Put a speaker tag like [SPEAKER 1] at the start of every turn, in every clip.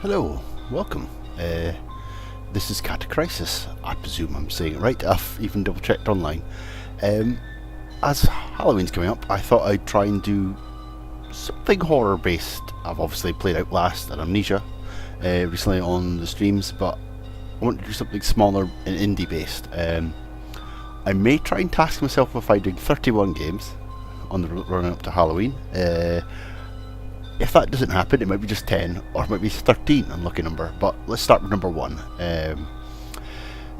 [SPEAKER 1] Hello, welcome. This is Catachresis. I presume I'm saying it right. I've even double checked online. As Halloween's coming up, I thought I'd try and do something horror based. I've obviously played Outlast and Amnesia recently on the streams, but I want to do something smaller and indie based. I may try and task myself with doing 31 games on the run up to Halloween. If that doesn't happen, it might be just 10, or it might be 13, unlucky number. But let's start with number 1.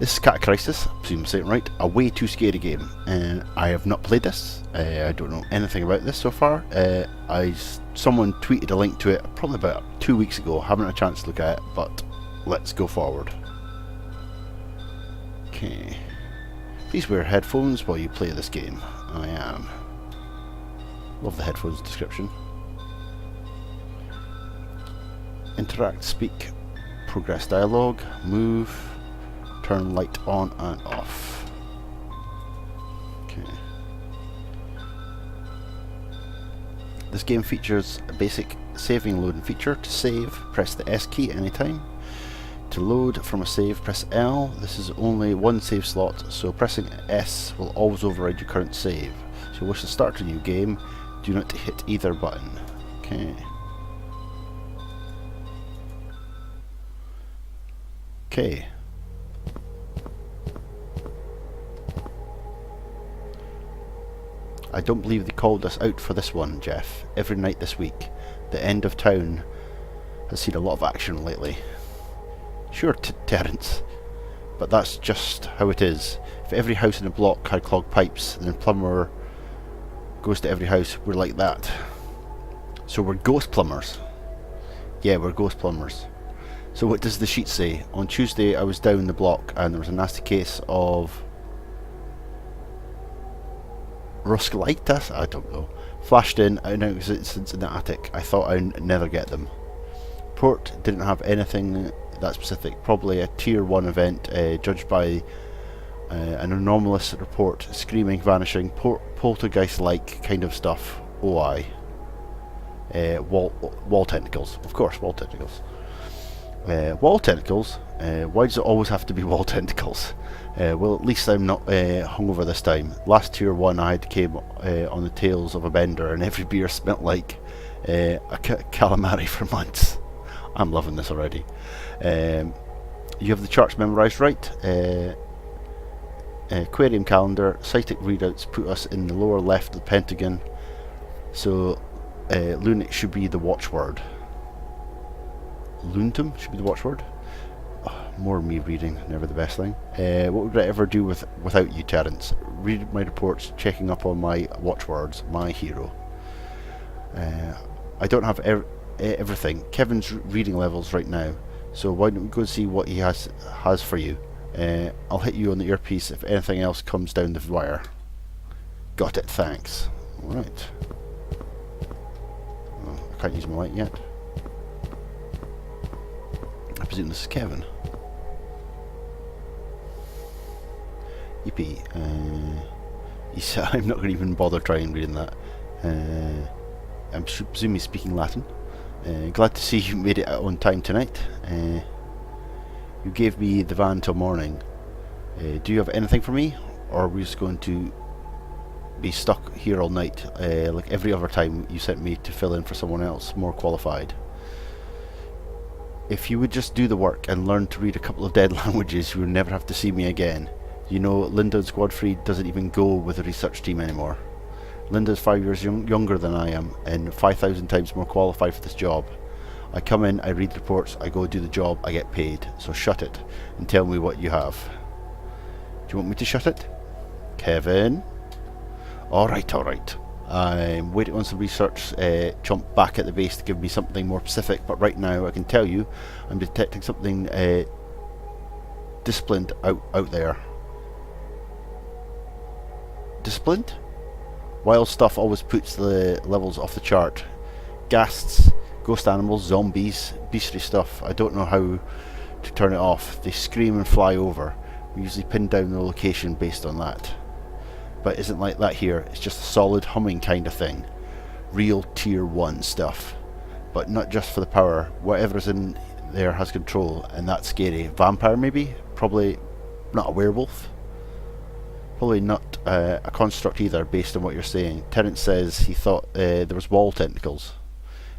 [SPEAKER 1] This is Catachresis, I presume I'm saying it right, a way too scary game. I have not played this, I don't know anything about this so far. Someone tweeted a link to it probably about 2 weeks ago, haven't had a chance to look at it, but let's go forward. Okay. Please wear headphones while you play this game. I am. Love the headphones description. Interact, speak, progress dialogue, move, turn light on and off. Okay. This game features a basic saving and loading feature. To save, press the S key anytime. To load from a save, press L. This is only one save slot, so pressing S will always override your current save. So if you wish to start a new game, do not hit either button. Okay. Okay. I don't believe they called us out for this one, Jeff. Every night this week, the end of town has seen a lot of action lately. Sure, Terence, but that's just how it is. If every house in the block had clogged pipes, then a plumber goes to every house, we're like that. So we're ghost plumbers. Yeah, we're ghost plumbers. So what does the sheet say? On Tuesday I was down the block and there was a nasty case of rusculitis, I don't know. Flashed in, I know it's in the attic. I thought I'd never get them. Report didn't have anything that specific. Probably a tier 1 event judged by an anomalous report. Screaming, vanishing, poltergeist-like kind of stuff. OI. Wall tentacles. Of course, wall tentacles. Wall tentacles? Why does it always have to be wall tentacles? Well, at least I'm not hungover this time. Last tier 1 I had came on the tails of a bender and every beer smelt like a calamari for months. I'm loving this already. You have the charts memorised, right? Aquarium calendar, psychic readouts put us in the lower left of the pentagon. So lunatic should be the watchword. Luntum should be the watchword. Oh, more me reading, never the best thing. What would I ever do without you, Terence? Read my reports, checking up on my watchwords, my hero. I don't have everything. Kevin's reading levels right now, so why don't we go see what he has for you. I'll hit you on the earpiece if anything else comes down the wire. Got it, thanks. Alright. Oh, I can't use my light yet. I presume this is Kevin. Yippee. I'm not going to even bother trying reading that. I presume he's speaking Latin. Glad to see you made it out on time tonight. You gave me the van till morning. Do you have anything for me? Or are we just going to be stuck here all night, like every other time you sent me to fill in for someone else more qualified? If you would just do the work and learn to read a couple of dead languages, you would never have to see me again. You know, Linda and Squadfree doesn't even go with the research team anymore. Linda's 5 years younger than I am, and 5,000 times more qualified for this job. I come in, I read reports, I go do the job, I get paid. So shut it, and tell me what you have. Do you want me to shut it? Kevin? Alright, alright. I'm waiting on some research chump back at the base to give me something more specific, but right now I can tell you I'm detecting something disciplined out there. Disciplined? Wild stuff always puts the levels off the chart. Ghasts, ghost animals, zombies, beastly stuff. I don't know how to turn it off. They scream and fly over. We usually pin down the location based on that. But it isn't like that here. It's just a solid humming kind of thing. Real tier 1 stuff. But not just for the power. Whatever's in there has control, and that's scary. Vampire, maybe? Probably not a werewolf. Probably not a construct either, based on what you're saying. Terence says he thought there was wall tentacles.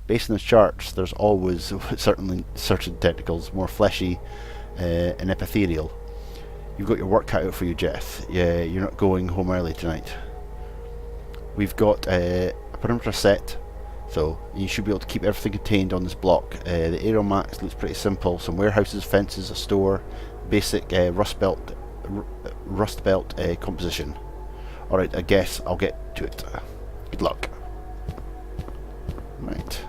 [SPEAKER 1] Based on the charts, there's always certainly certain tentacles, more fleshy and epithelial. You've got your work cut out for you, Jeff. Yeah, you're not going home early tonight. We've got a perimeter set, so you should be able to keep everything contained on this block. The aerial max looks pretty simple. Some warehouses, fences, a store, basic rust belt composition. Alright, I guess I'll get to it. Good luck. Right.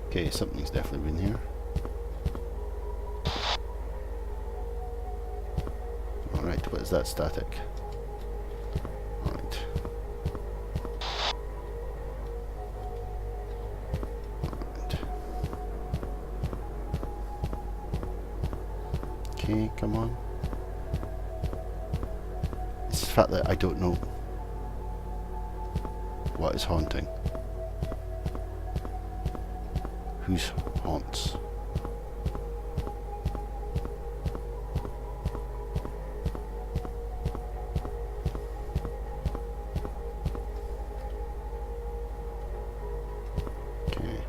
[SPEAKER 1] Okay, something's definitely been here. Alright, what is that static? Alright. Okay, come on. It's the fact that I don't know what is haunting. Whose haunts? Okay.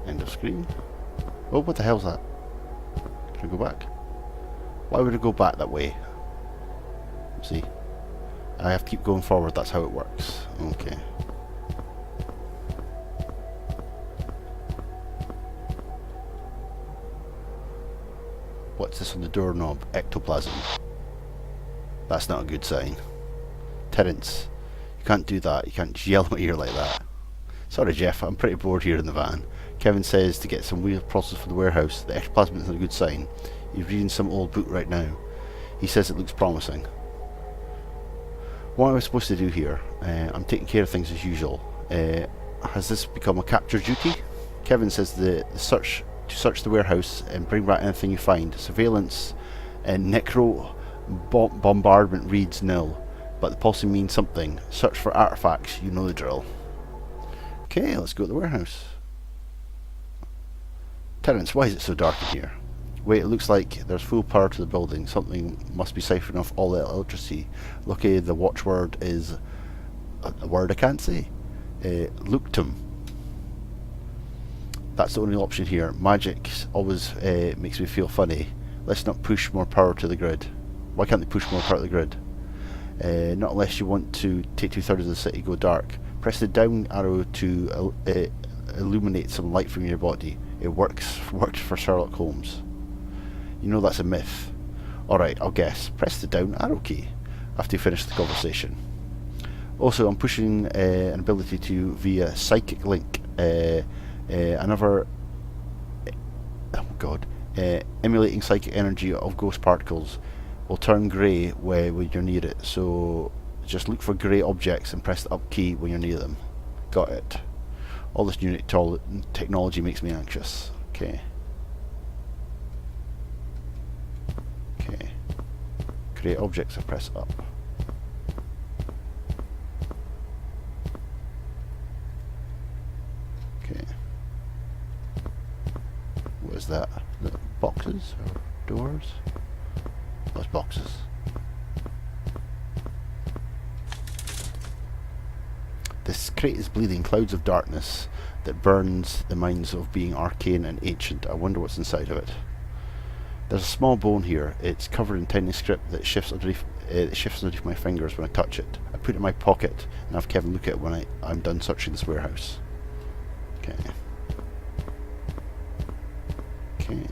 [SPEAKER 1] End of screen. Oh, what the hell's that? Can I go back? Why would I go back that way? See? I have to keep going forward, that's how it works. Okay. What's this on the doorknob? Ectoplasm. That's not a good sign. Terence, you can't do that. You can't just yell at my ear like that. Sorry, Jeff, I'm pretty bored here in the van. Kevin says to get some weird process for the warehouse. The ectoplasm isn't a good sign. He's reading some old book right now. He says it looks promising. What am I supposed to do here? I'm taking care of things as usual. Has this become a capture duty? Kevin says to search the warehouse and bring back anything you find. Surveillance and bombardment reads nil, but the pulsing means something. Search for artifacts, you know the drill. Okay, let's go to the warehouse. Terence, why is it so dark in here? Wait, it looks like there's full power to the building. Something must be siphoning off all the electricity. Lucky the watchword is a word I can't say. Luctum. That's the only option here. Magic always makes me feel funny. Let's not push more power to the grid. Why can't they push more power to the grid? Not unless you want to take 2/3 of the city go dark. Press the down arrow to illuminate some light from your body. It worked for Sherlock Holmes. You know that's a myth. Alright, I'll guess. Press the down arrow key after you finish the conversation. Also, I'm pushing an ability to via psychic link. Another emulating psychic energy of ghost particles will turn grey when you're near it, so just look for grey objects and press the up key when you're near them. Got it. All this new technology makes me anxious. Okay. Okay. Grey objects, I press up. Okay. What is that? Boxes or doors? Those boxes. This crate is bleeding clouds of darkness that burns the minds of being arcane and ancient. I wonder what's inside of it. There's a small bone here. It's covered in tiny script that shifts underneath my fingers when I touch it. I put it in my pocket and have Kevin look at it when I'm done searching this warehouse. Okay. Okay.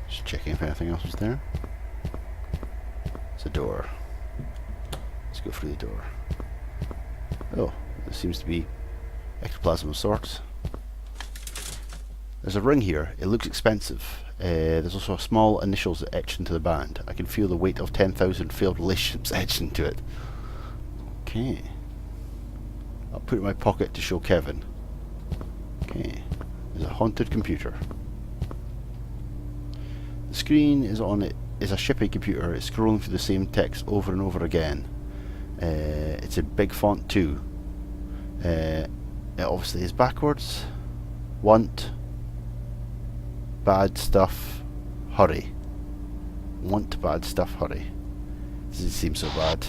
[SPEAKER 1] Just checking if anything else was there. It's a door. Let's go through the door. Oh, there seems to be ectoplasm of sorts. There's a ring here. It looks expensive. There's also a small initials etched into the band. I can feel the weight of 10,000 failed relationships etched into it. Okay. I'll put it in my pocket to show Kevin. haunted computer. The screen is on it is a shippy computer. It's scrolling through the same text over and over again. It's in big font too. It obviously is backwards. Want. Bad stuff. Hurry. Want bad stuff. Hurry. Doesn't seem so bad.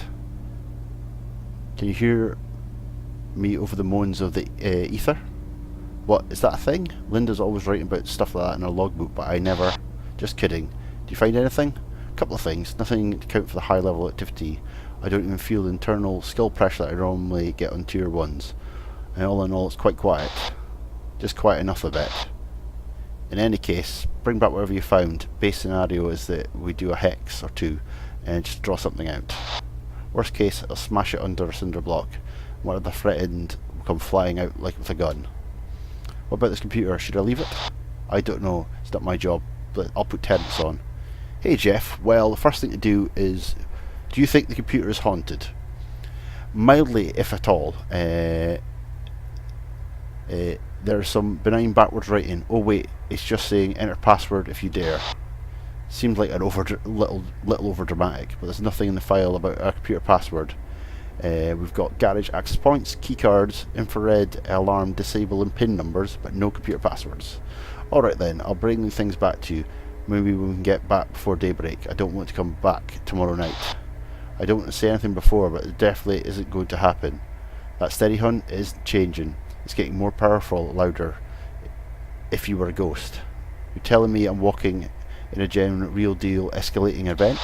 [SPEAKER 1] Can you hear me over the moans of the ether? What, is that a thing? Linda's always writing about stuff like that in her logbook, but I never. Just kidding. Do you find anything? A couple of things. Nothing to count for the high level activity. I don't even feel the internal skill pressure that I normally get on tier 1s. And all in all, it's quite quiet. Just quiet enough a bit. In any case, bring back whatever you found. Base scenario is that we do a hex or two and just draw something out. Worst case, I'll smash it under a cinder block. One of the threatened will come flying out like with a gun. What about this computer? Should I leave it? I don't know. It's not my job. But I'll put Terrence on. Hey Jeff, well, the first thing to do is, do you think the computer is haunted? Mildly, if at all. There's some benign backwards writing. Oh wait, it's just saying enter password if you dare. Seems like an little over dramatic, but there's nothing in the file about a computer password. We've got garage access points, keycards, infrared alarm disable and pin numbers, but no computer passwords. Alright then, I'll bring the things back to you. Maybe we can get back before daybreak. I don't want to come back tomorrow night. I don't want to say anything before, but it definitely isn't going to happen. That steady hunt is changing. It's getting more powerful, louder. If you were a ghost. You're telling me I'm walking in a genuine, real deal escalating event?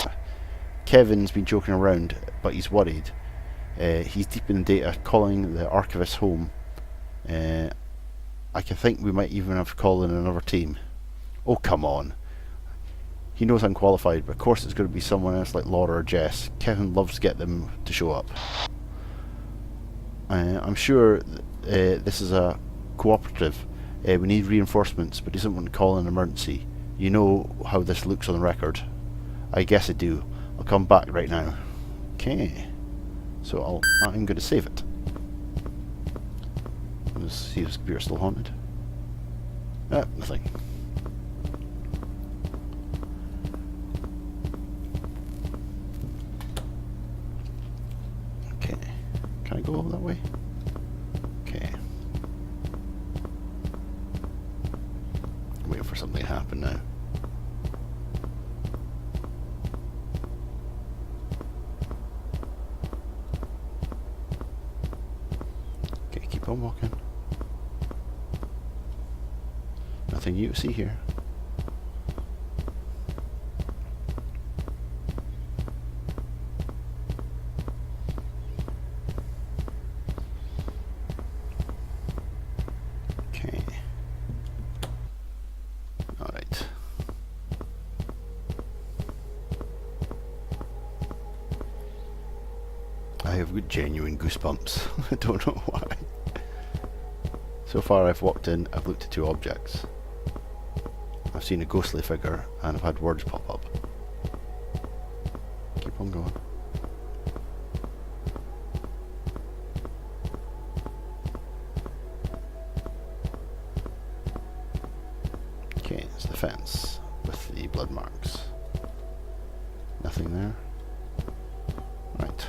[SPEAKER 1] Kevin's been joking around, but he's worried. He's deep in the data, calling the archivist home. I can think we might even have to call in another team. Oh, come on. He knows I'm qualified, but of course it's going to be someone else like Laura or Jess. Kevin loves to get them to show up. I'm sure this is a cooperative. We need reinforcements, but he doesn't want to call in an emergency. You know how this looks on the record. I guess I do. I'll come back right now. Okay. So I'm going to save it. Let's see if this computer's still haunted. Nothing. Okay. Can I go that way? Okay. I'm waiting for something to happen now. Okay, keep on walking. Nothing you see here. Okay. Alright. I have good genuine goosebumps. I don't know why. So far I've walked in, I've looked at two objects. I've seen a ghostly figure and I've had words pop up. Keep on going. Okay, it's the fence with the blood marks. Nothing there. Right.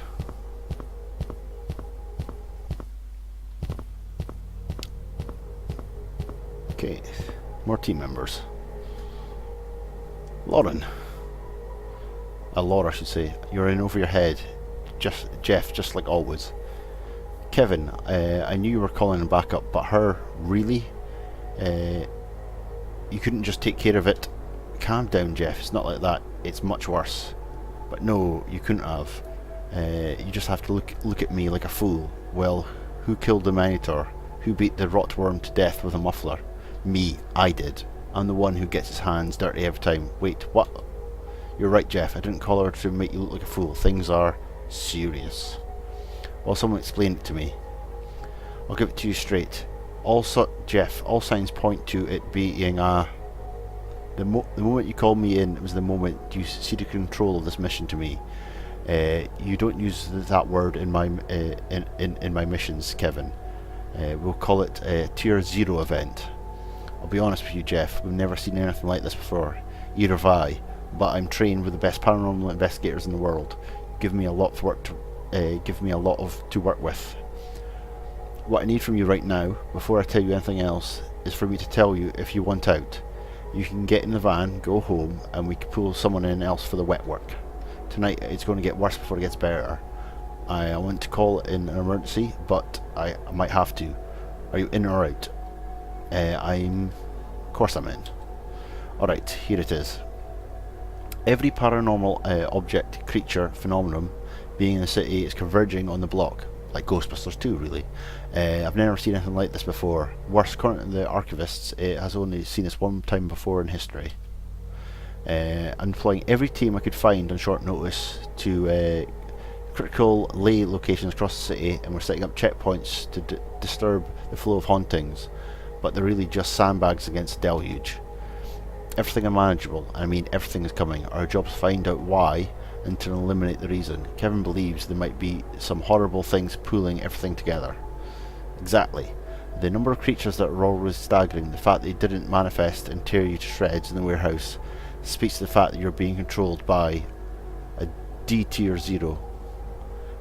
[SPEAKER 1] Okay, more team members. Lauren. Laura, I should say. You're in over your head. Jeff, just like always. Kevin, I knew you were calling in backup, but her, really? You couldn't just take care of it? Calm down, Jeff. It's not like that. It's much worse. But no, you couldn't have. You just have to look at me like a fool. Well, who killed the Minotaur? Who beat the rotworm to death with a muffler? Me. I did. I'm the one who gets his hands dirty every time. Wait, what? You're right, Jeff. I didn't call her to make you look like a fool. Things are serious. Well, someone explain it to me. I'll give it to you straight. Jeff, all signs point to it being a... The moment you called me in, it was the moment you ceded control of this mission to me. You don't use that word in my in my missions, Kevin. We'll call it a Tier 0 event. I'll be honest with you, Jeff, we've never seen anything like this before. Either have I, but I'm trained with the best paranormal investigators in the world. Give me a lot to work with. What I need from you right now, before I tell you anything else, is for me to tell you if you want out. You can get in the van, go home, and we can pull someone in else for the wet work. Tonight it's going to get worse before it gets better. I want to call it in an emergency, but I might have to. Are you in or out? Of course I'm in. Alright, here it is. Every paranormal object, creature, phenomenon being in the city is converging on the block. Like Ghostbusters 2, really. I've never seen anything like this before. Worse, according to the archivists, it has only seen this one time before in history. I'm deploying every team I could find on short notice to critical lay locations across the city, and we're setting up checkpoints to disturb the flow of hauntings, but they're really just sandbags against the deluge. Everything is manageable, and I mean everything is coming. Our job is to find out why and to eliminate the reason. Kevin believes there might be some horrible things pulling everything together. Exactly. The number of creatures that are always staggering. The fact they didn't manifest and tear you to shreds in the warehouse speaks to the fact that you're being controlled by a D tier 0.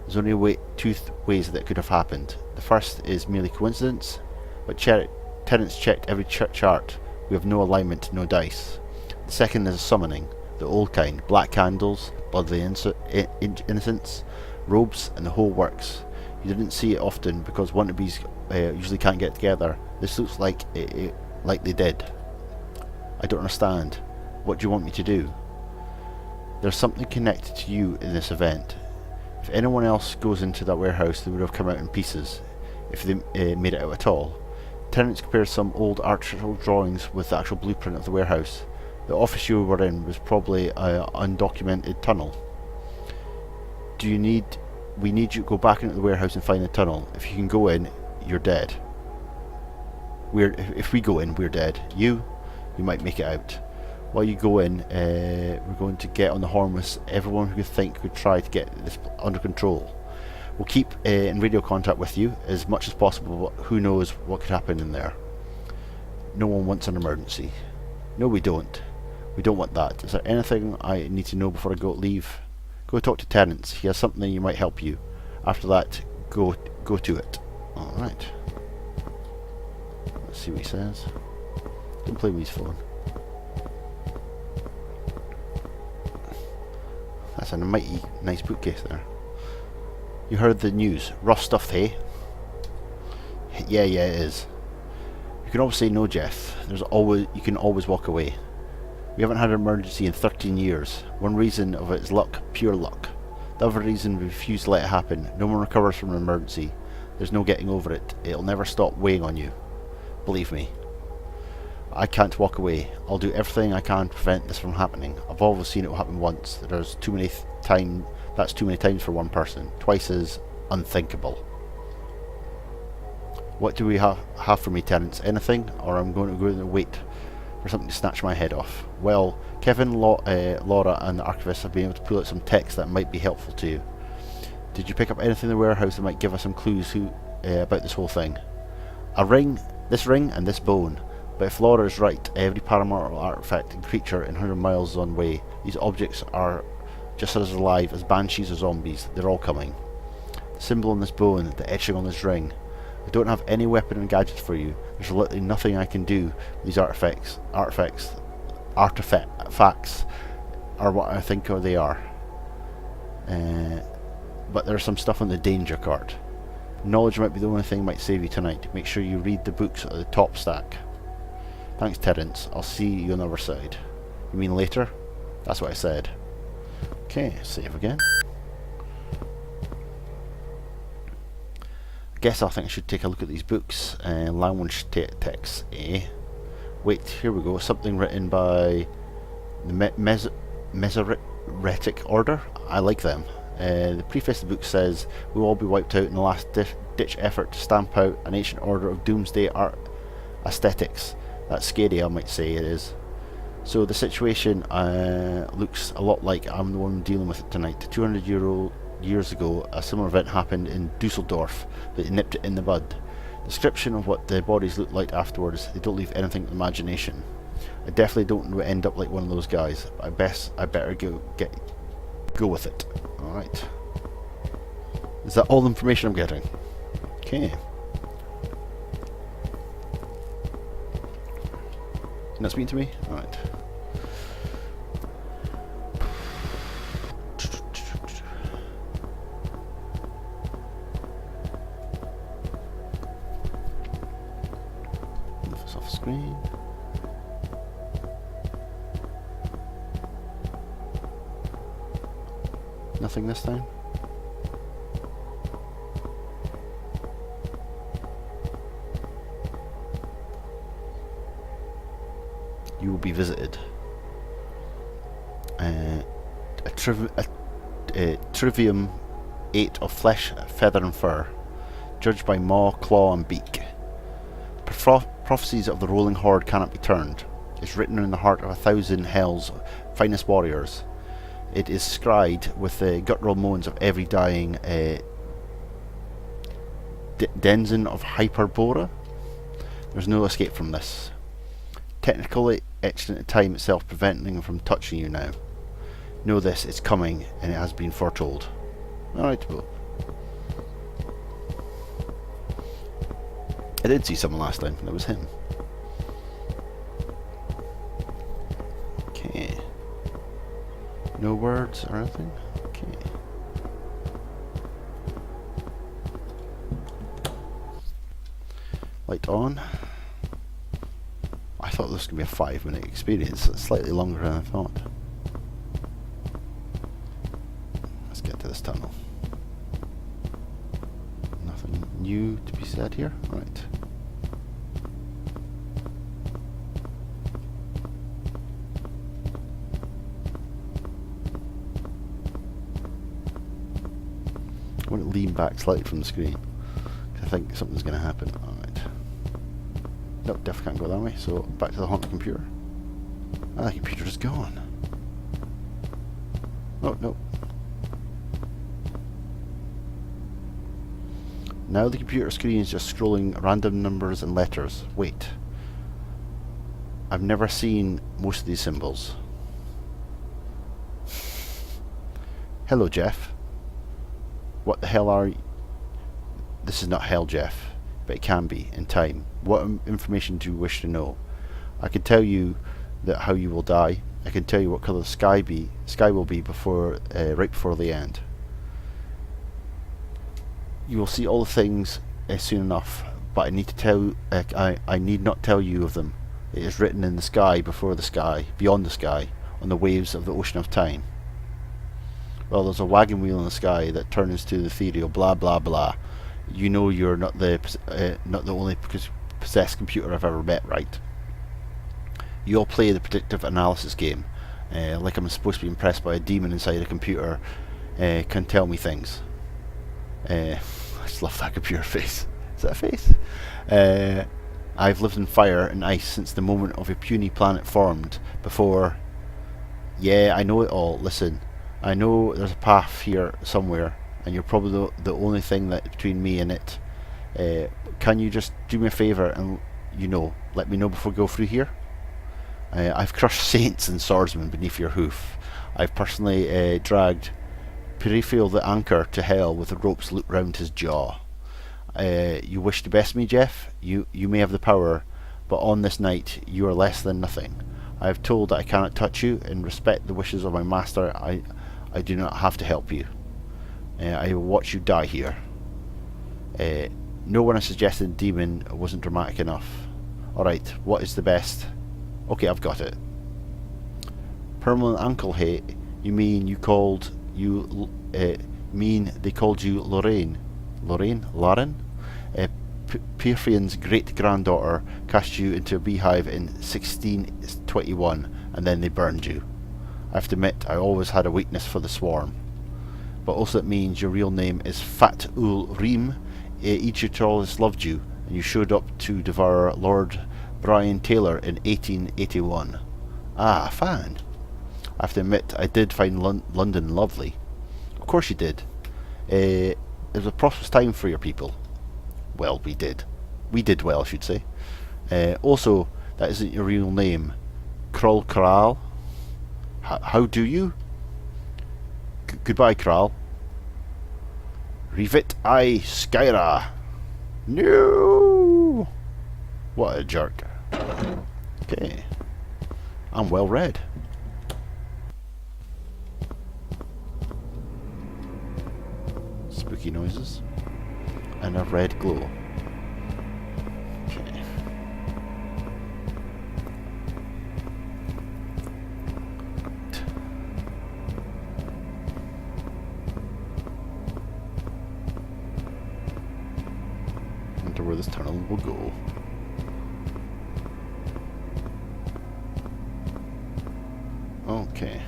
[SPEAKER 1] There's only two ways that could have happened. The first is merely coincidence, but tenants checked every chart. We have no alignment, no dice. The second is a summoning, the old kind, black candles, bloodly innocence, robes, and the whole works. You didn't see it often because wannabes usually can't get together. This looks like like they did. I don't understand. What do you want me to do? There's something connected to you in this event. If anyone else goes into that warehouse, they would have come out in pieces, if they made it out at all. Tenants compared some old architectural drawings with the actual blueprint of the warehouse. The office you were in was probably an undocumented tunnel. We need you to go back into the warehouse and find the tunnel. If you can go in, you're dead. If we go in, we're dead. You might make it out. While you go in, we're going to get on the horn with everyone who you think could try to get this under control. We'll keep in radio contact with you as much as possible, but who knows what could happen in there. No one wants an emergency. No, we don't. We don't want that. Is there anything I need to know before I leave? Go talk to Terence. He has something that might help you. After that, go to it. Alright. Let's see what he says. Don't play with his phone. That's a mighty nice bookcase there. You heard the news. Rough stuff, hey? Yeah, it is. You can always say no, Jeff. You can always walk away. We haven't had an emergency in 13 years. One reason of it is luck, pure luck. The other reason we refuse to let it happen. No one recovers from an emergency. There's no getting over it. It'll never stop weighing on you. Believe me. I can't walk away. I'll do everything I can to prevent this from happening. I've always seen it happen once. There's too many times. That's too many times for one person. Twice is unthinkable. What do we have for me, Terence? Anything? Or I'm going to go and wait for something to snatch my head off. Well, Kevin, Laura and the archivist have been able to pull out some text that might be helpful to you. Did you pick up anything in the warehouse that might give us some clues about this whole thing? This ring and this bone. But if Laura is right, every paranormal artifact and creature in 100 miles is on the way. These objects are just as alive as banshees or zombies. They're all coming. The symbol on this bone, the etching on this ring. I don't have any weapon and gadgets for you. There's literally nothing I can do with these artifacts are what I think they are. But there's some stuff on the danger card. Knowledge might be the only thing that might save you tonight. Make sure you read the books at the top stack. Thanks, Terence. I'll see you on the other side. You mean later? That's what I said. Okay, save again. I think I should take a look at these books. Language texts, eh? Wait, here we go. Something written by the Mesoretic Order. I like them. The preface of the book says, "We will all be wiped out in the last ditch effort to stamp out an ancient order of doomsday art aesthetics." That's scary, I might say it is. So the situation looks a lot like I'm the one dealing with it tonight. 200 years ago, a similar event happened in Dusseldorf, but it nipped it in the bud. Description of what the bodies look like afterwards, they don't leave anything to imagination. I definitely don't end up like one of those guys, but I better go with it. Alright. Is that all the information I'm getting? Okay. You're not speaking to me? Alright. Move this off screen. Nothing this time? You will be visited. A trivium 8 of flesh, feather and fur, judged by maw, claw and beak. Prophecies of the rolling horde cannot be turned. It's written in the heart of 1,000 hell's finest warriors. It is scried with the guttural moans of every dying denizen of Hyperborea. There's no escape from this. Technically etched into time itself, preventing from touching you now. Know this, it's coming, and it has been foretold. Alright, well. I did see someone last time, and it was him. Okay. No words or anything? Okay. Light on. I thought this was going to be a 5-minute experience. It's slightly longer than I thought. Let's get to this tunnel. Nothing new to be said here? Right. I want to lean back slightly from the screen. I think something's going to happen. Alright. Nope, definitely can't go that way, so back to the haunted computer. Ah, the computer is gone. Oh, no. Now the computer screen is just scrolling random numbers and letters. Wait. I've never seen most of these symbols. Hello, Jeff. What the hell are you? This is not hell, Jeff, but it can be in time. What information do you wish to know? I can tell you that how you will die. I can tell you what colour the sky will be before, right before the end. You will see all the things soon enough, but I need to tell. I need not tell you of them. It is written in the sky, before the sky, beyond the sky, on the waves of the ocean of time. Well, there's a wagon wheel in the sky that turns to the ethereal. Blah blah blah. You know you're not the only possessed computer I've ever met, right? You all play the predictive analysis game, like I'm supposed to be impressed by a demon inside a computer can tell me things. I just love that computer face. Is that a face? I've lived in fire and ice since the moment of a puny planet formed. Before... Yeah, I know it all. Listen, I know there's a path here somewhere, and you're probably the only thing that between me and it. Can you just do me a favour and, let me know before we go through here? I've crushed saints and swordsmen beneath your hoof. I've personally dragged Peripheral the anchor to hell with the ropes looped round his jaw. You wish to best me, Jeff? You may have the power, but on this night you are less than nothing. I have told that I cannot touch you. In respect the wishes of my master, I do not have to help you. I will watch you die here. No one has suggested demon wasn't dramatic enough. Alright, what is the best? Okay, I've got it. Permanent ankle hate. You mean they called you Lorraine? Lauren? Pirfian's great-granddaughter cast you into a beehive in 1621, and then they burned you. I have to admit, I always had a weakness for the swarm. But also it means your real name is Fat Ul Reem. Egyptologist loved you, and you showed up to devour Lord Brian Taylor in 1881. Ah, a fan. I have to admit, I did find London lovely. Of course you did. It was a prosperous time for your people. Well, we did. We did well, I should say. Also, that isn't your real name. Krol Kral. How do you? Goodbye, Kral. Revit I Skyra. No! What a jerk. Okay. I'm well read. Spooky noises. And a red glow. Okay. Wonder where this tunnel will go. Okay.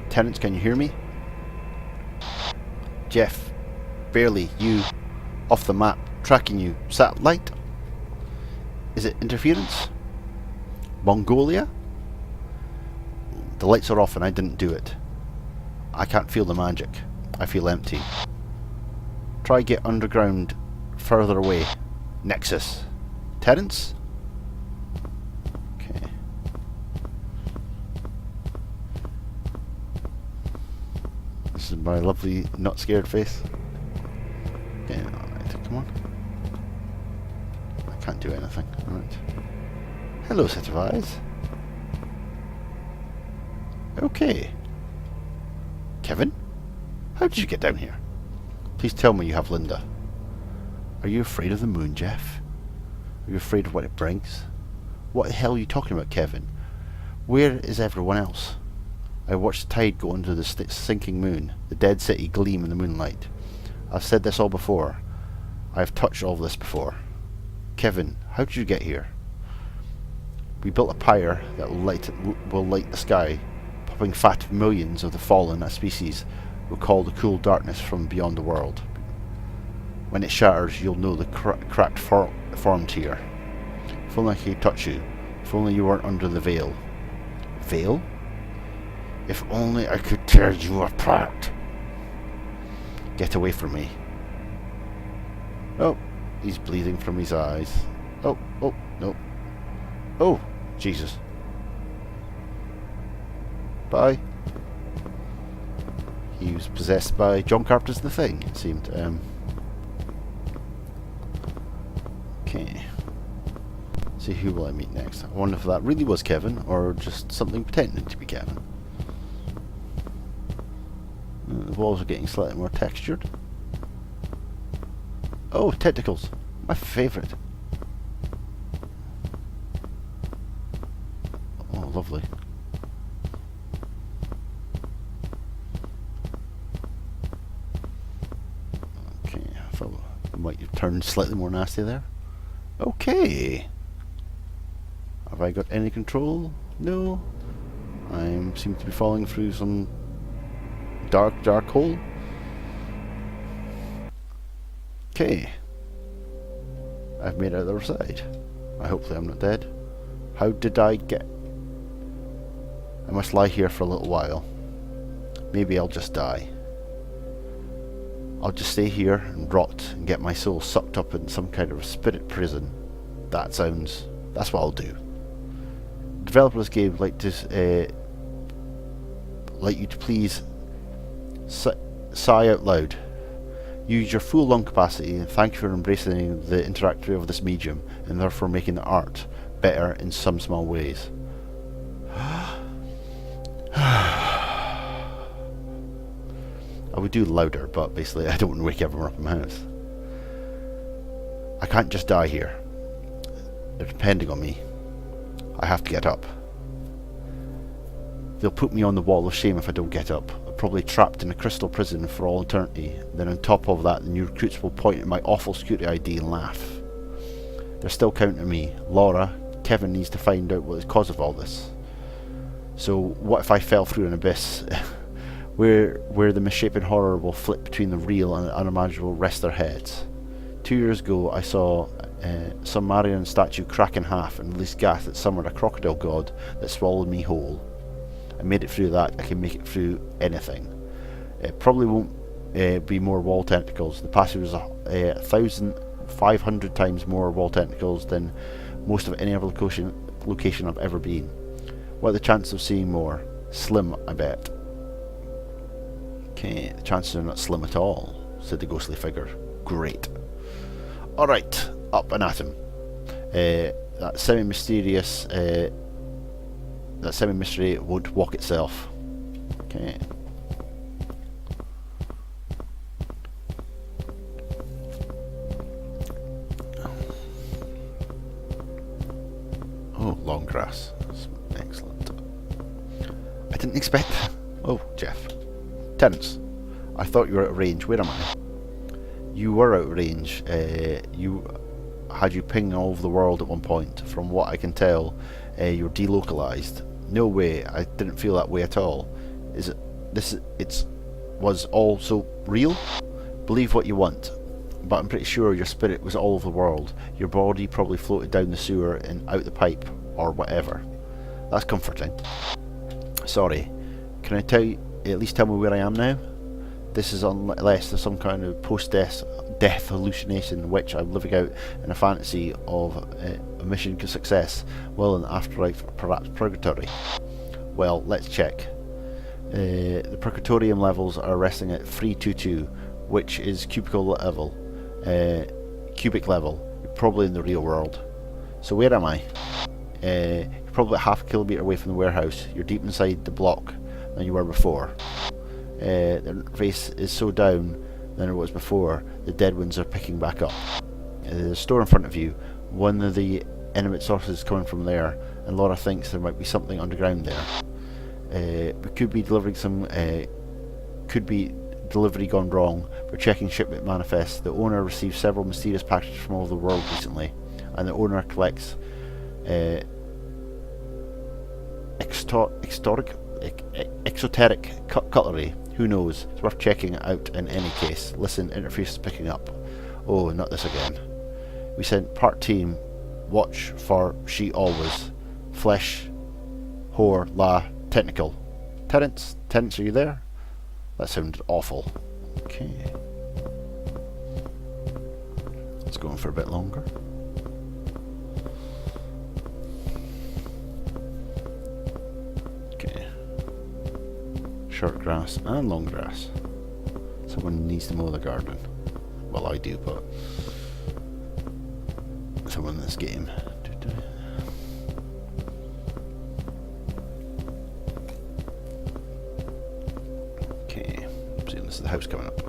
[SPEAKER 1] Tenants, can you hear me? Jeff, barely, you, off the map, tracking you, satellite? Is it interference? Mongolia? The lights are off and I didn't do it. I can't feel the magic. I feel empty. Try get underground, further away. Nexus. Terrence? Okay. This is my lovely, not scared face. Okay, alright, come on. I can't do anything. Alright. Hello, set of eyes. Okay. Kevin? How did you get down here? Please tell me you have Linda. Are you afraid of the moon, Jeff? Are you afraid of what it brings? What the hell are you talking about, Kevin? Where is everyone else? I watched the tide go under the sinking moon, the dead city gleam in the moonlight. I've said this all before. I've touched all this before. Kevin, how did you get here? We built a pyre that will light the sky, popping fat of millions of the fallen species will call the cool darkness from beyond the world. When it shatters, you'll know the cracked formed here. If only I could touch you. If only you weren't under the veil. Veil? If only I could tear you apart. Get away from me. Oh, he's bleeding from his eyes. Oh, no. Oh, Jesus. Bye. He was possessed by John Carpenter's The Thing, it seemed. Okay. See, who will I meet next? I wonder if that really was Kevin, or just something pretending to be Kevin. The walls are getting slightly more textured. Oh, tentacles! My favourite. Oh, lovely. Okay, I thought I might have turned slightly more nasty there. Okay. Have I got any control? No. I seem to be falling through some dark hole. Okay. I've made it out the other side. Hopefully I'm not dead. How did I get... I must lie here for a little while. Maybe I'll just die. I'll just stay here and rot and get my soul sucked up in some kind of spirit prison. That's what I'll do. Developers game like you to please sigh out loud. Use your full lung capacity and thank you for embracing the interactivity of this medium and therefore making the art better in some small ways. I would do louder, but basically I don't want to wake everyone up in my house. I can't just die here. They're depending on me. I have to get up. They'll put me on the wall of shame if I don't get up. I'm probably trapped in a crystal prison for all eternity. Then on top of that, the new recruits will point at my awful security ID and laugh. They're still counting on me. Laura, Kevin needs to find out what is the cause of all this. So what if I fell through an abyss where the misshapen horror will flip between the real and the unimaginable rest their heads? 2 years ago I saw some Marian statue crack in half and release gas that summoned a crocodile god that swallowed me whole. I made it through that. I can make it through anything. It probably won't be more wall tentacles. The passage was 1,500 times more wall tentacles than most of any other location I've ever been. What are the chances of seeing more? Slim, I bet. Okay, the chances are not slim at all, said the ghostly figure. Great. Alright, up and at him. That semi-mystery won't walk itself. Okay. Oh, long grass. That's excellent. I didn't expect that. Oh, Jeff. Terence, I thought you were out of range. Where am I? You were out of range. You pinged all over the world at one point. From what I can tell, you're delocalized. No way. I didn't feel that way at all. Was all so real? Believe what you want, but I'm pretty sure your spirit was all over the world. Your body probably floated down the sewer and out the pipe, or whatever. That's comforting. Sorry. Can I at least tell me where I am now? This is unless there's some kind of post-death hallucination in which I'm living out in a fantasy of a mission to success, well, in the afterlife, perhaps purgatory. Well, let's check. The purgatorium levels are resting at 322, which is cubic level. You're probably in the real world. So where am I? You're probably half a kilometre away from the warehouse. You're deep inside the block than you were before. The interface is so down than it was before. The dead ones are picking back up. There's a store in front of you. One of the intimate sources is coming from there, and Laura thinks there might be something underground there. We could be delivering delivery gone wrong. We're checking shipment manifests. The owner received several mysterious packages from all over the world recently, and the owner collects exoteric cutlery. Who knows? It's worth checking it out in any case. Listen, interface is picking up. Oh, not this again. We sent part team. Watch for she always. Flesh. Whore. La. Technical. Terence, are you there? That sounded awful. Okay. Let's go on for a bit longer. Okay. Short grass and long grass. Someone needs to mow the garden. Well, I do, but someone in this game. Okay, see, this is the house coming up.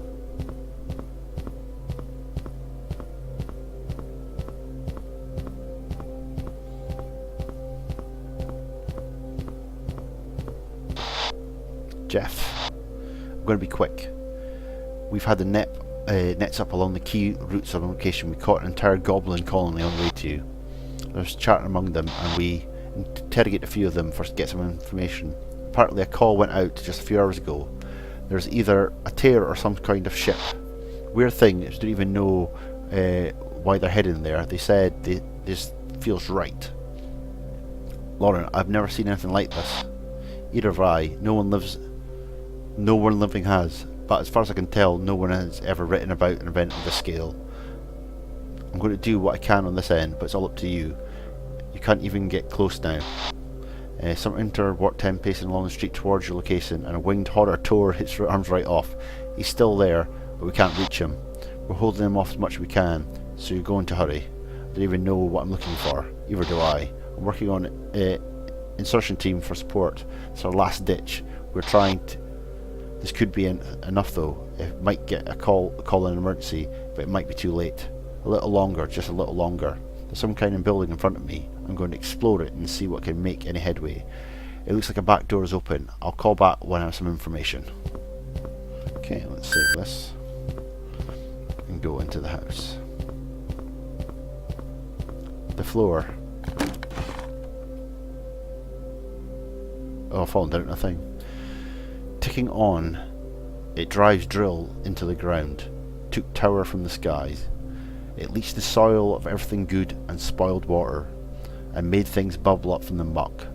[SPEAKER 1] Jeff, I'm going to be quick. We've had the nets up along the key routes of the location. We caught an entire goblin colony on the way to you. There's chatting among them, and we interrogate a few of them first to get some information. Apparently a call went out just a few hours ago. There's either a tear or some kind of ship. Weird thing is, don't even know why they're heading there. They said this feels right. Lauren, I've never seen anything like this. Either have I. No one living has. But as far as I can tell, no one has ever written about an event of this scale. I'm going to do what I can on this end, but it's all up to you. You can't even get close now. Some interwork time pacing along the street towards your location, and a winged horror tore his arms right off. He's still there, but we can't reach him. We're holding him off as much as we can, so you're going to hurry. I don't even know what I'm looking for. Either do I. I'm working on insertion team for support. It's our last ditch. We're trying to... This could be enough though. It might get a call in an emergency, but it might be too late. A little longer, just a little longer. There's some kind of building in front of me. I'm going to explore it and see what can make any headway. It looks like a back door is open. I'll call back when I have some information. Okay, let's save this and go into the house. The floor. Oh, I've fallen down a thing. Ticking on, it drives drill into the ground, took tower from the skies. It leached the soil of everything good and spoiled water, and made things bubble up from the muck,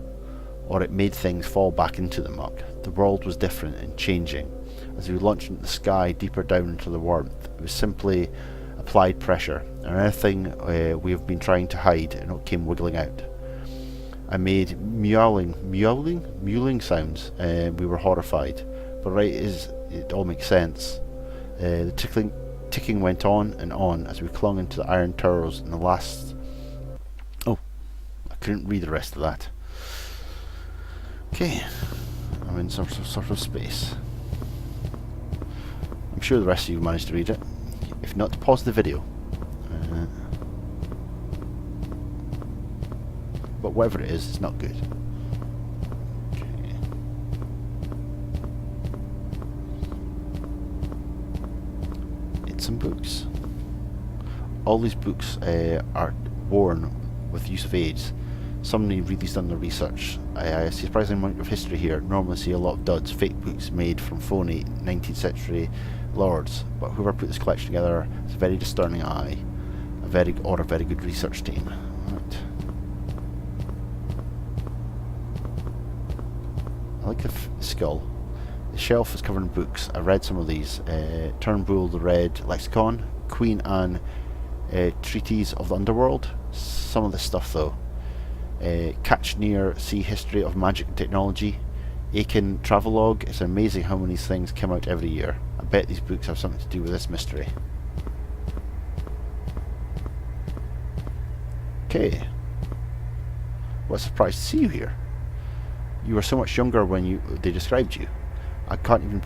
[SPEAKER 1] or it made things fall back into the muck. The world was different and changing. as we launched into the sky deeper down into the warmth. It was simply applied pressure, and anything we have been trying to hide, and it came wiggling out. I made mewling sounds, and we were horrified. But right as it all makes sense, the ticking went on and on as we clung into the iron towers in the last... Oh, I couldn't read the rest of that. Okay, I'm in some sort of space. I'm sure the rest of you managed to read it. If not, pause the video. But whatever it is, it's not good. Okay. It's some books. All these books are worn with use of aids. Somebody really's done their research. I see a surprising amount of history here. Normally see a lot of duds, fake books made from phony 19th century lords, but whoever put this collection together is a very discerning eye, a very good research team. Right. I like the skull. The shelf is covered in books. I read some of these. Turnbull the Red Lexicon, Queen Anne Treatise of the Underworld. Some of this stuff though. Catchnear Sea History of Magic and Technology, Aiken Travelogue. It's amazing how many things come out every year. I bet these books have something to do with this mystery. Okay. What a surprise to see you here. You were so much younger when they described you. I can't even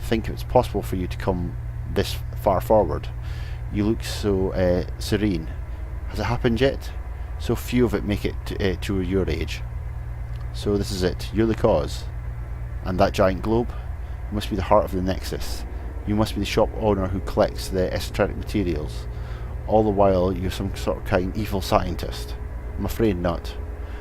[SPEAKER 1] think it's possible for you to come this far forward. You look so serene. Has it happened yet? So few of it make it to your age. So this is it. You're the cause. And that giant globe? You must be the heart of the Nexus. You must be the shop owner who collects the esoteric materials. All the while you're some sort of kind evil scientist. I'm afraid not.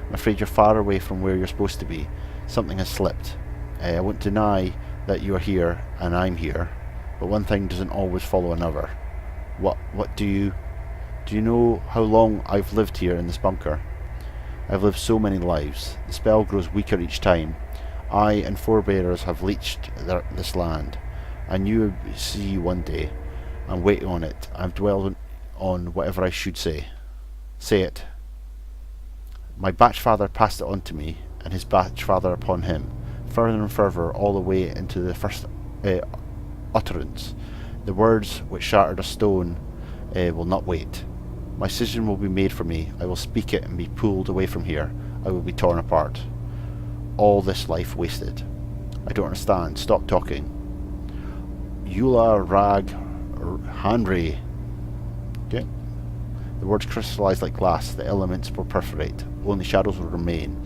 [SPEAKER 1] I'm afraid you're far away from where you're supposed to be. Something has slipped. I won't deny that you're here and I'm here, but one thing doesn't always follow another. What do you know how long I've lived here in this bunker? I've lived so many lives. The spell grows weaker each time. I and forebears have leached this land. I knew I would see you one day. I'm waiting on it. I've dwelled on whatever I should say. Say it. My batchfather passed it on to me, and his batchfather upon him, further and further, all the way into the first utterance. The words which shattered a stone will not wait. My decision will be made for me. I will speak it and be pulled away from here. I will be torn apart. All this life wasted. I don't understand. Stop talking. Eula Rag Henry. Okay. The words crystallize like glass. The elements will perforate. Only shadows will remain.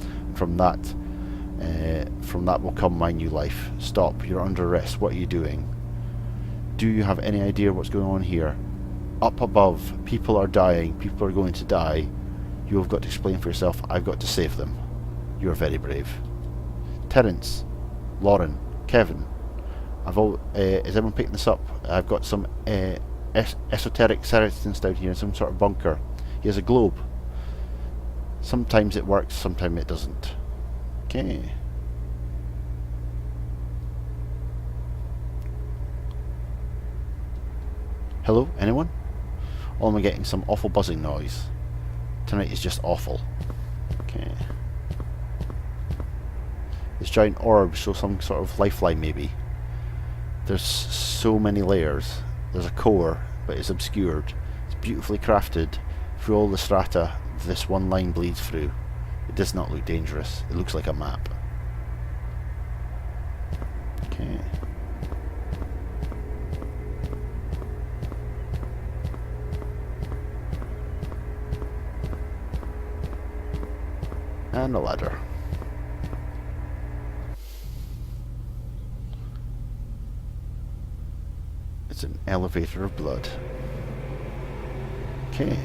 [SPEAKER 1] And from that will come my new life. Stop. You're under arrest. What are you doing? Do you have any idea what's going on here? Up above, people are dying. People are going to die. You have got to explain for yourself. I've got to save them. You are very brave. Terence, Lauren, Kevin. Is everyone picking this up? I've got some esoteric skeletons down here in some sort of bunker. He has a globe. Sometimes it works, sometimes it doesn't. Okay. Hello, anyone? Or am I getting some awful buzzing noise? Tonight is just awful. Okay. This giant orb shows some sort of lifeline maybe. There's so many layers. There's a core, but it's obscured. It's beautifully crafted. Through all the strata, this one line bleeds through. It does not look dangerous. It looks like a map. Okay. And a ladder. It's an elevator of blood. Okay.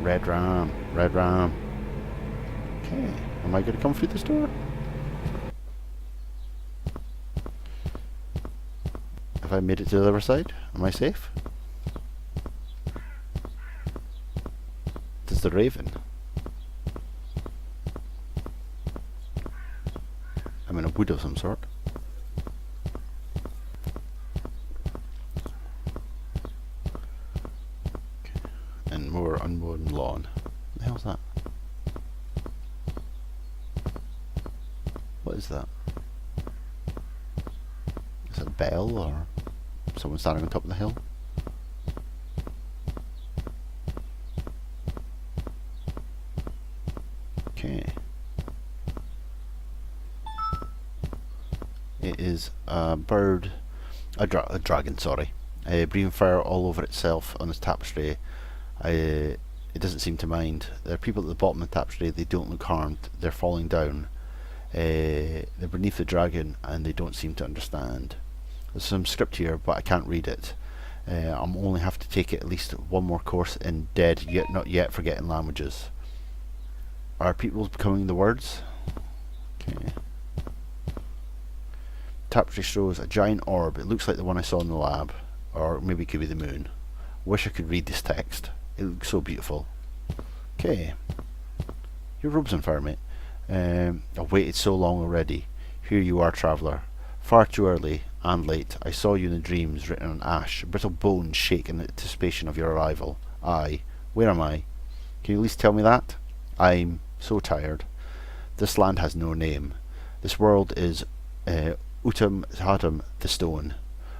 [SPEAKER 1] Red ram, red ram. Okay. Am I going to come through this door? Have I made it to the other side? Am I safe? There's the raven. wood of some sort. Okay. And more unmown lawn. What the hell's that? What is that? Is it a bell or someone standing on top of the hill? Okay. It is a bird, a dragon, sorry. Breathing fire all over itself on this tapestry. It doesn't seem to mind. There are people at the bottom of the tapestry, they don't look harmed, they're falling down. They're beneath the dragon and they don't seem to understand. There's some script here, but I can't read it. I'm only have to take at least one more course in dead, yet not yet forgetting languages. Are people becoming the words? Okay. Tapestry shows a giant orb. It looks like the one I saw in the lab, or maybe it could be the moon. Wish I could read this text. It looks so beautiful. Okay. Your robe's on fire, mate. I've waited so long already. Here you are, traveller. Far too early and late. I saw you in the dreams written on ash, brittle bones shake in anticipation of your arrival. Aye. Where am I? Can you at least tell me that? I'm so tired. This land has no name. This world is Utum Hatum, the stone.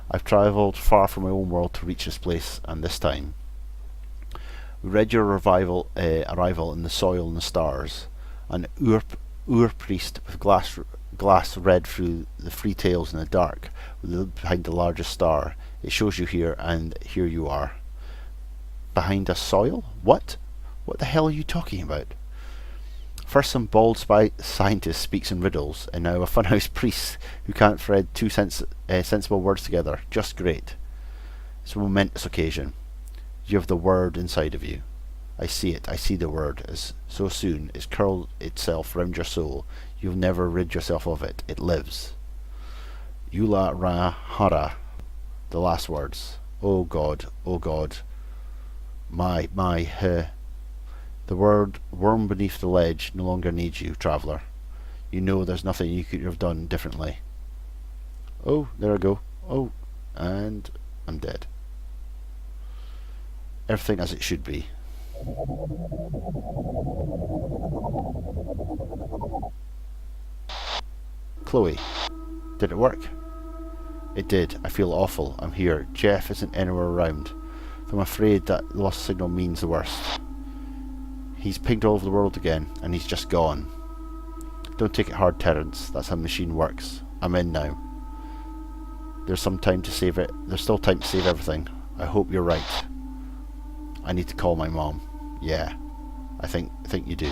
[SPEAKER 1] I've travelled far from my own world to reach this place, and this time. We read your arrival in the soil and the stars. An Ur priest with glass read through the free tales in the dark, behind the largest star. It shows you here, and here you are. Behind a soil? What? What the hell are you talking about? First some bald scientist speaks in riddles, and now a funhouse priest who can't thread two sensible words together. Just great. It's a momentous occasion. You have the word inside of you. I see it. I see the word. As so soon it's curled itself round your soul. You'll never rid yourself of it. It lives. Yula Ra Hara. The last words. Oh God. Oh God. My. The word worm beneath the ledge no longer needs you, traveller. You know there's nothing you could have done differently. Oh, there I go. Oh, and I'm dead. Everything as it should be. Chloe, did it work? It did. I feel awful. I'm here. Jeff isn't anywhere around. I'm afraid that lost signal means the worst. He's pinged all over the world again, and he's just gone. Don't take it hard, Terence. That's how the machine works. I'm in now. There's some time to save it. There's still time to save everything. I hope you're right. I need to call my mom. Yeah, I think you do.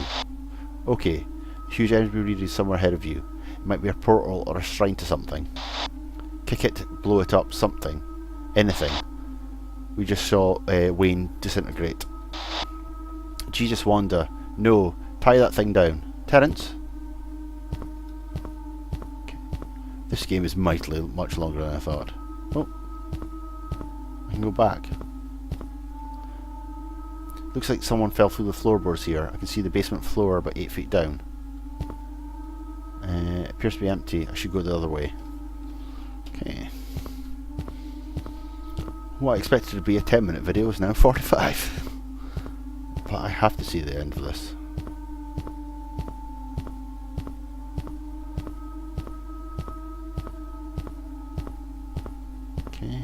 [SPEAKER 1] Okay, huge energy reader is somewhere ahead of you. It might be a portal or a shrine to something. Kick it, blow it up, something. Anything. We just saw Wayne disintegrate. Jesus Wanda. No, tie that thing down. Terence? Okay. This game is mightily much longer than I thought. Oh. I can go back. Looks like someone fell through the floorboards here. I can see the basement floor about 8 feet down. It appears to be empty. I should go the other way. Okay. What I expected to be a 10-minute video is now 45. But I have to see the end of this. Okay.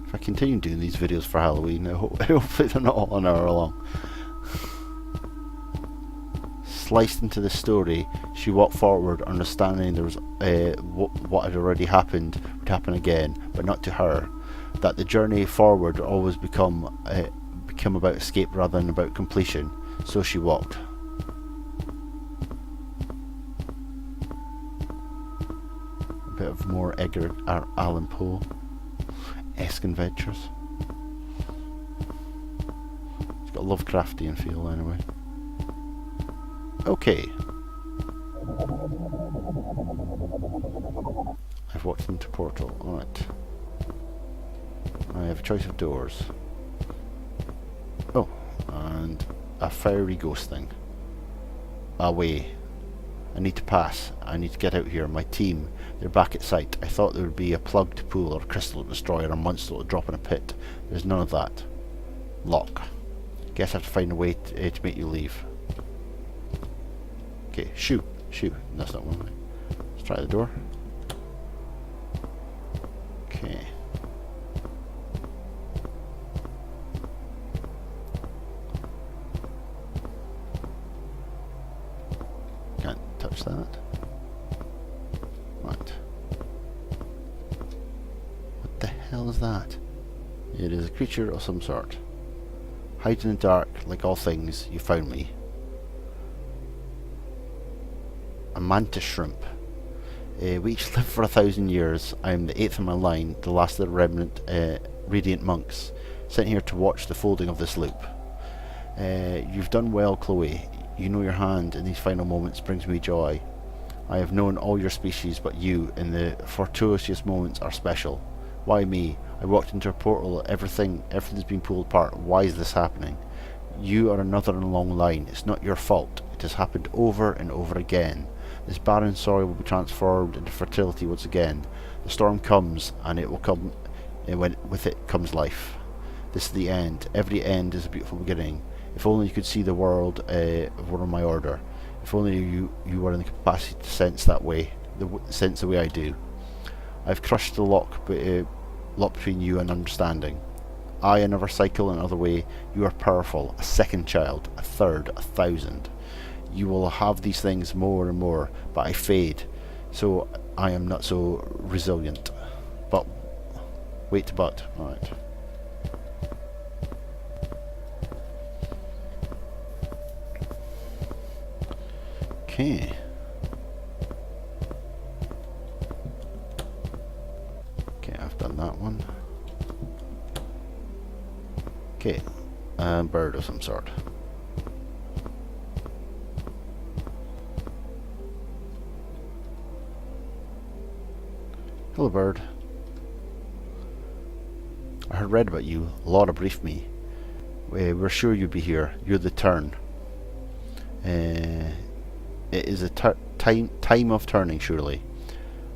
[SPEAKER 1] If I continue doing these videos for Halloween, hopefully they're not all an hour long. Sliced into the story, she walked forward, understanding there was what had already happened would happen again, but not to her. That the journey forward would always become about escape rather than about completion. So she walked. A bit of more Edgar Allan Poe-esque adventures. It's got a Lovecraftian feel anyway. Okay. I've walked into portal. Alright. I have a choice of doors. Oh, and a fiery ghost thing. Away. I need to pass. I need to get out here. My team, they're back at site. I thought there would be a plugged pool or a crystal to destroy or a monster to drop in a pit. There's none of that. Lock. Guess I have to find a way to make you leave. Okay, shoot. Shoot. That's not one way. Let's try the door. Okay. Can't touch that. Right. What the hell is that? It is a creature of some sort. Hide in the dark, like all things, you found me. A mantis shrimp. We each live for 1,000 years. I am the 8th in my line, the last of the remnant radiant monks, sent here to watch the folding of this loop. You've done well, Chloe. You know your hand in these final moments brings me joy. I have known all your species, but you, in the fortuitous moments, are special. Why me? I walked into a portal, everything's been pulled apart. Why is this happening? You are another in a long line. It's not your fault. It has happened over and over again. This barren soil will be transformed into fertility once again. The storm comes, and it will come, and with it comes life. This is the end. Every end is a beautiful beginning. If only you could see the world of one of my order. If only you were in the capacity to sense that way, sense the way I do. I've crushed the lock between you and understanding. I, another cycle, another way. You are powerful. A second child, a third, 1,000. You will have these things more and more, but I fade, so I am not so resilient. But alright. Okay. Okay, I've done that one. Okay, bird of some sort. Hello, bird. I had read about you. Laura briefed me. We're sure you'd be here. You're the turn. It is a time of turning, surely.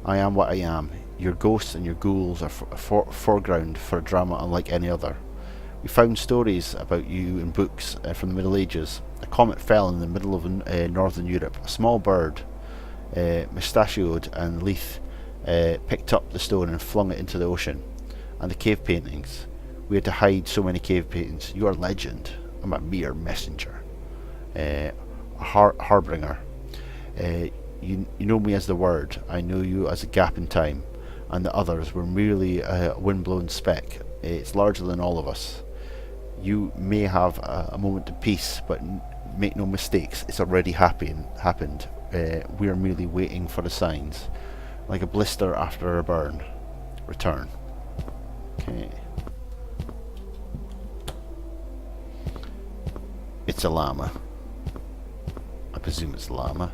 [SPEAKER 1] I am what I am. Your ghosts and your ghouls are foreground for a drama unlike any other. We found stories about you in books from the Middle Ages. A comet fell in the middle of northern Europe. A small bird, mustachioed and lithe, picked up the stone and flung it into the ocean. And the cave paintings. We had to hide so many cave paintings. You are legend. I'm a mere messenger. A harbinger. You know me as the word. I know you as a gap in time. And the others were merely a windblown speck. It's larger than all of us. You may have a moment of peace, but make no mistakes. It's already happened. We are merely waiting for the signs. Like a blister after a burn. Return. Okay. It's a llama. I presume it's a llama.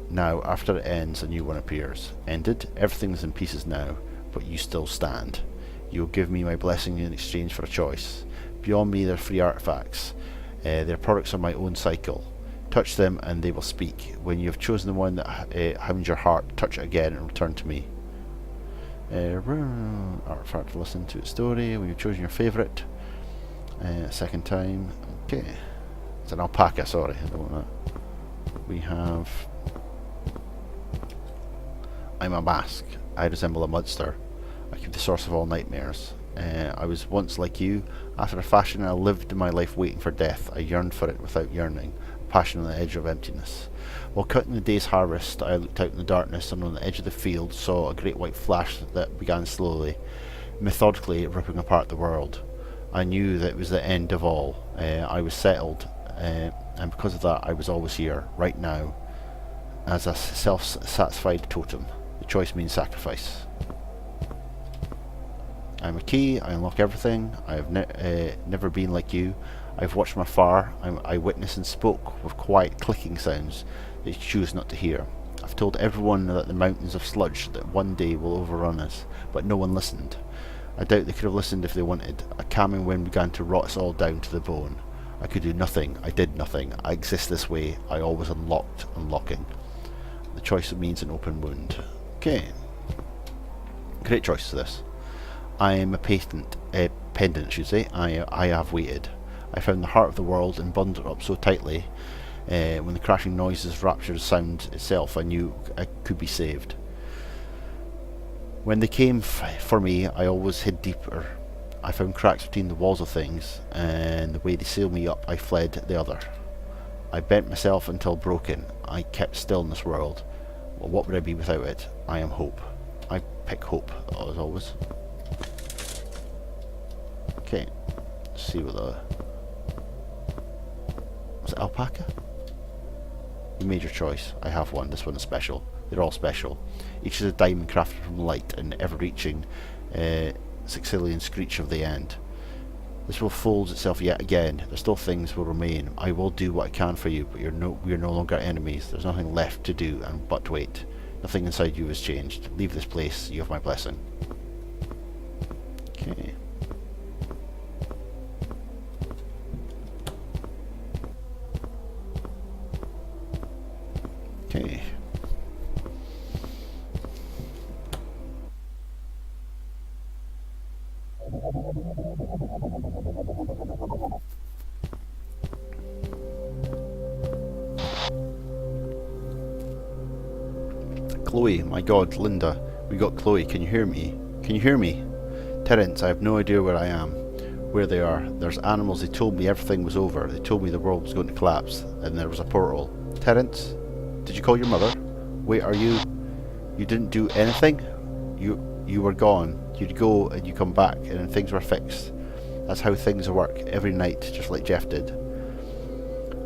[SPEAKER 1] Now, after it ends, a new one appears. Ended. Everything is in pieces now, but you still stand. You will give me my blessing in exchange for a choice. Beyond me, they're free artifacts. They're products of my own cycle. Touch them and they will speak. When you have chosen the one that hounds your heart, touch it again and return to me. Artifact to listen to its story. When you've chosen your favourite. Second time. Okay. It's an alpaca, sorry. I don't want that. We have... I'm a mask. I resemble a monster. I keep the source of all nightmares. I was once like you. After a fashion, I lived my life waiting for death. I yearned for it without yearning. Passion on the edge of emptiness. While cutting the day's harvest, I looked out in the darkness and on the edge of the field saw a great white flash that began slowly, methodically ripping apart the world. I knew that it was the end of all. I was settled, and because of that I was always here, right now, as a self-satisfied totem. The choice means sacrifice. I'm a key, I unlock everything. I have never been like you. I've watched from afar. I witnessed and spoke with quiet clicking sounds that you choose not to hear. I've told everyone that the mountains of sludge that one day will overrun us, but no one listened. I doubt they could have listened if they wanted. A calming wind began to rot us all down to the bone. I could do nothing. I did nothing. I exist this way. I always unlocking. The choice means an open wound. Okay. Great choice to this. I am a pendant, should say. I have waited. I found the heart of the world and bundled it up so tightly. When the crashing noises raptured sound itself, I knew I could be saved. When they came for me, I always hid deeper. I found cracks between the walls of things, and the way they sealed me up, I fled the other. I bent myself until broken. I kept still in this world. Well, what would I be without it? I am hope. I pick hope, as always. Okay, let's see what the... Was it alpaca? You made your choice. I have one. This one is special. They're all special. Each is a diamond crafted from light and ever-reaching Sicilian screech of the end. This will fold itself yet again. There still things will remain. I will do what I can for you, but we are no longer enemies. There's nothing left to do but wait. Nothing inside you has changed. Leave this place. You have my blessing. Okay. Okay. Chloe, my god, Linda, we got Chloe, can you hear me? Can you hear me? Terence, I have no idea where I am, where they are. There's animals, they told me everything was over. They told me the world was going to collapse, and there was a portal. Terence, did you call your mother? Wait, are you... You didn't do anything? You were gone. You'd go and you come back, and then things were fixed. That's how things work, every night, just like Jeff did.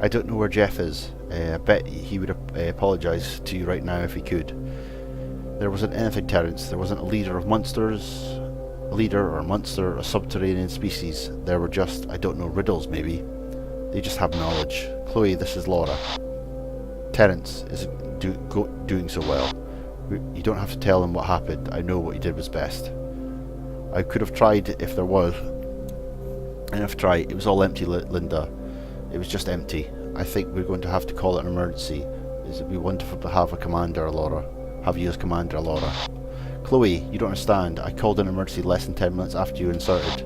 [SPEAKER 1] I don't know where Jeff is. I bet he would apologise to you right now if he could. There wasn't anything, Terence. There wasn't a leader of monsters, a leader or a monster, a subterranean species. There were just, I don't know, riddles maybe. They just have knowledge. Chloe, this is Laura. Terence isn't doing so well. You don't have to tell him what happened. I know what you did was best. I could have tried if there was. And I've tried. It was all empty, Linda. It was just empty. I think we're going to have to call it an emergency. It would be wonderful to have a commander, Laura. Have you as commander, Laura. Chloe, you don't understand. I called an emergency less than 10 minutes after you inserted.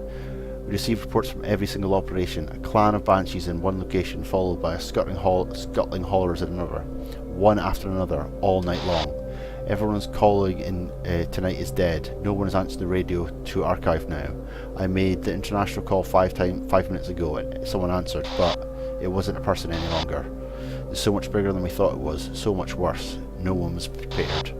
[SPEAKER 1] We received reports from every single operation. A clan of banshees in one location, followed by a scuttling haulers in another. One after another, all night long. Everyone's calling in tonight is dead. No one has answered the radio to archive now. I made the international call 5 minutes ago and someone answered, but it wasn't a person any longer. It's so much bigger than we thought it was, so much worse. No one was prepared.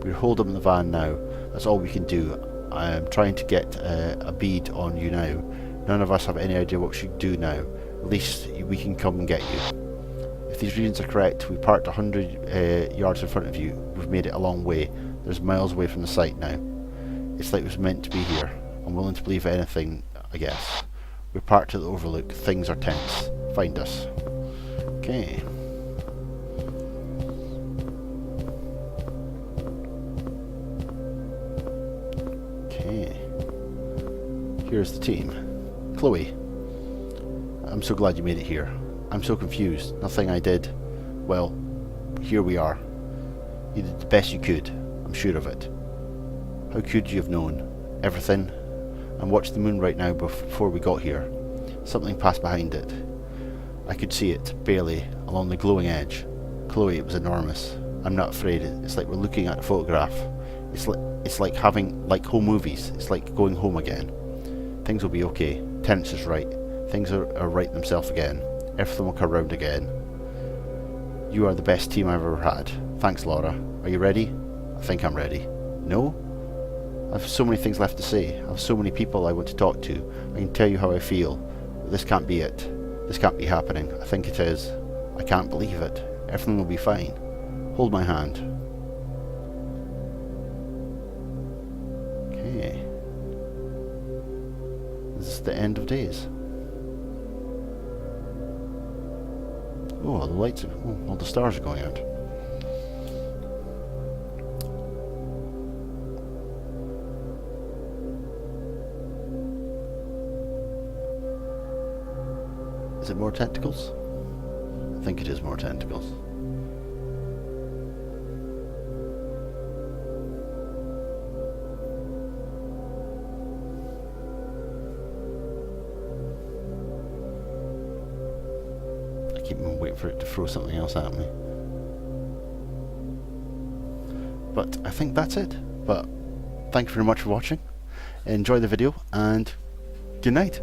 [SPEAKER 1] We're holed up in the van now. That's all we can do. I am trying to get a bead on you now. None of us have any idea what we should do now. At least we can come and get you. If these readings are correct, we parked 100 yards in front of you. We've made it a long way. There's miles away from the site now. It's like it was meant to be here. I'm willing to believe anything, I guess. We're parked at the overlook. Things are tense. Find us. Okay. Okay. Here's the team. Chloe. I'm so glad you made it here. I'm so confused. Nothing I did. Well, here we are. You did the best you could. I'm sure of it. How could you have known? Everything. I'm watching the moon right now before we got here. Something passed behind it. I could see it, barely, along the glowing edge. Chloe, it was enormous. I'm not afraid. It's like we're looking at a photograph. It's like home movies. It's like going home again. Things will be okay. Terence is right. Things are right themselves again. Everything will come round again. You are the best team I've ever had. Thanks, Laura. Are you ready? I think I'm ready. No? I have so many things left to say. I have so many people I want to talk to. I can tell you how I feel. But this can't be it. This can't be happening. I think it is. I can't believe it. Everything will be fine. Hold my hand. Okay. This is the end of days. Oh, the lights are... Oh, all the stars are going out. Is it more tentacles? I think it is more tentacles. I keep waiting for it to throw something else at me. But I think that's it. But thank you very much for watching. Enjoy the video and good night.